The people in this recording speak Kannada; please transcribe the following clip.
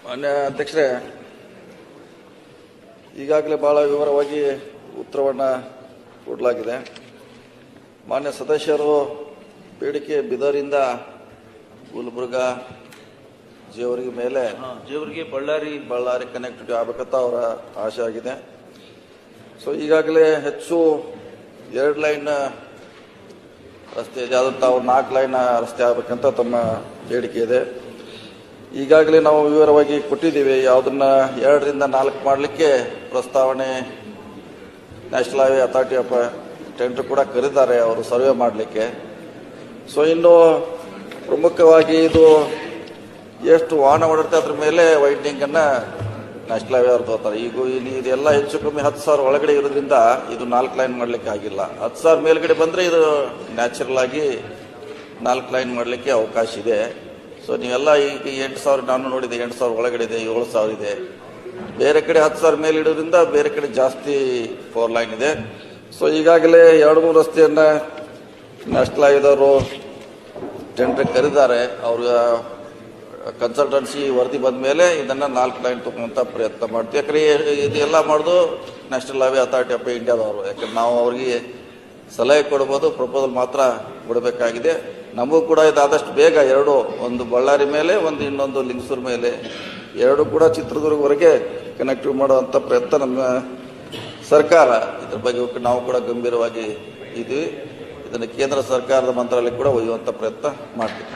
ಮಾನ್ಯ ಅಧ್ಯಕ್ಷರೇ, ಈಗಾಗಲೇ ಬಹಳ ವಿವರವಾಗಿ ಉತ್ತರವನ್ನು ಕೊಡಲಾಗಿದೆ. ಮಾನ್ಯ ಸದಸ್ಯರು ಬೇಡಿಕೆ ಬಿದರಿಂದ ಗುಲ್ಬರ್ಗಾ ಜೇವರ್ಗಿ ಮೇಲೆ ಜೇವರ್ಗಿ ಬಳ್ಳಾರಿ ಕನೆಕ್ಟಿವಿಟಿ ಆಗಬೇಕಂತ ಅವರ ಆಶೆ ಆಗಿದೆ. ಸೊ ಈಗಾಗಲೇ ಹೆಚ್ಚು 2 ಲೈನ್ ರಸ್ತೆ ಇದೆ, ಆದಂತ ಅವ್ರು 4 ಲೈನ್ ರಸ್ತೆ ಆಗಬೇಕಂತ ತಮ್ಮ ಬೇಡಿಕೆ ಇದೆ. ಈಗಾಗಲೇ ನಾವು ವಿವರವಾಗಿ ಕೊಟ್ಟಿದ್ದೀವಿ. ಯಾವುದನ್ನ 2 ರಿಂದ 4 ಮಾಡಲಿಕ್ಕೆ ಪ್ರಸ್ತಾವನೆ national highway authority of tender ಕೂಡ ಕರೆದಿದ್ದಾರೆ ಅವರು ಸರ್ವೆ ಮಾಡಲಿಕ್ಕೆ. ಸೊ ಇನ್ನು ಪ್ರಮುಖವಾಗಿ ಇದು ಎಷ್ಟು ವಾಹನ ಓಡಿರುತ್ತೆ ಅದ್ರ ಮೇಲೆ ವೈಡ್ನಿಂಗ್ ಅನ್ನ ನ್ಯಾಷನಲ್ ಹೈವೇ ಅವ್ರು ತಗೋತಾರೆ. ಈಗ ಇದೆಲ್ಲ ಹೆಚ್ಚು ಕಮ್ಮಿ 10,000 ಒಳಗಡೆ ಇರೋದ್ರಿಂದ ಇದು 4 ಲೈನ್ ಮಾಡಲಿಕ್ಕೆ ಆಗಿಲ್ಲ. 10,000 ಮೇಲ್ಗಡೆ ಬಂದ್ರೆ ಇದು ನ್ಯಾಚುರಲ್ ಆಗಿ 4 ಲೈನ್ ಮಾಡಲಿಕ್ಕೆ ಅವಕಾಶ ಇದೆ. ಸೊ ನೀವೆಲ್ಲ ಈಗ 8,000 ನಾನು ನೋಡಿದೆ, 8,000 ಒಳಗಡೆ ಇದೆ, 7,000 ಇದೆ. ಬೇರೆ ಕಡೆ 10,000 ಮೇಲೆ ಇಡೋದ್ರಿಂದ ಬೇರೆ ಕಡೆ ಜಾಸ್ತಿ 4 ಲೈನ್ ಇದೆ. ಸೊ ಈಗಾಗಲೇ 2-3 ರಸ್ತೆಯನ್ನ ನ್ಯಾಷನಲ್ ಹೈವೇದವರು ಟೆಂಡರ್ ಕರೆದಿದ್ದಾರೆ. ಅವ್ರ ಕನ್ಸಲ್ಟೆನ್ಸಿ ವರದಿ ಬಂದ ಮೇಲೆ ಇದನ್ನ 4 ಲೈನ್ ತಗೊಂತ ಪ್ರಯತ್ನ ಮಾಡ್ತೀವಿ. ಯಾಕಂದ್ರೆ ಇದೆಲ್ಲ ಮಾಡೋದು ನ್ಯಾಷನಲ್ ಹೈವೇ ಅಥಾರಿಟಿ ಆಫ್ ಇಂಡಿಯಾದವರು. ಯಾಕಂದ್ರೆ ನಾವು ಅವರಿಗೆ ಸಲಹೆ ಕೊಡಬಹುದು, ಪ್ರಪೋಸಲ್ ಮಾತ್ರ ಕೊಡಬೇಕಾಗಿದೆ. ನಮಗೂ ಕೂಡ ಇದಾದಷ್ಟು ಬೇಗ 2, ಒಂದು ಬಳ್ಳಾರಿ ಮೇಲೆ, ಒಂದು ಇನ್ನೊಂದು ಲಿಂಗಸೂರು ಮೇಲೆ, 2 ಕೂಡ ಚಿತ್ರದುರ್ಗವರೆಗೆ ಕನೆಕ್ಟಿವ್ ಮಾಡುವಂತ ಪ್ರಯತ್ನ ನಮ್ಮ ಸರ್ಕಾರ, ಇದ್ರ ಬಗ್ಗೆ ನಾವು ಕೂಡ ಗಂಭೀರವಾಗಿ ಇದ್ದೀವಿ. ಇದನ್ನು ಕೇಂದ್ರ ಸರ್ಕಾರದ ಮಂತ್ರಾಲಯ ಕೂಡ ಒಯ್ಯುವಂತ ಪ್ರಯತ್ನ ಮಾಡ್ತೀವಿ.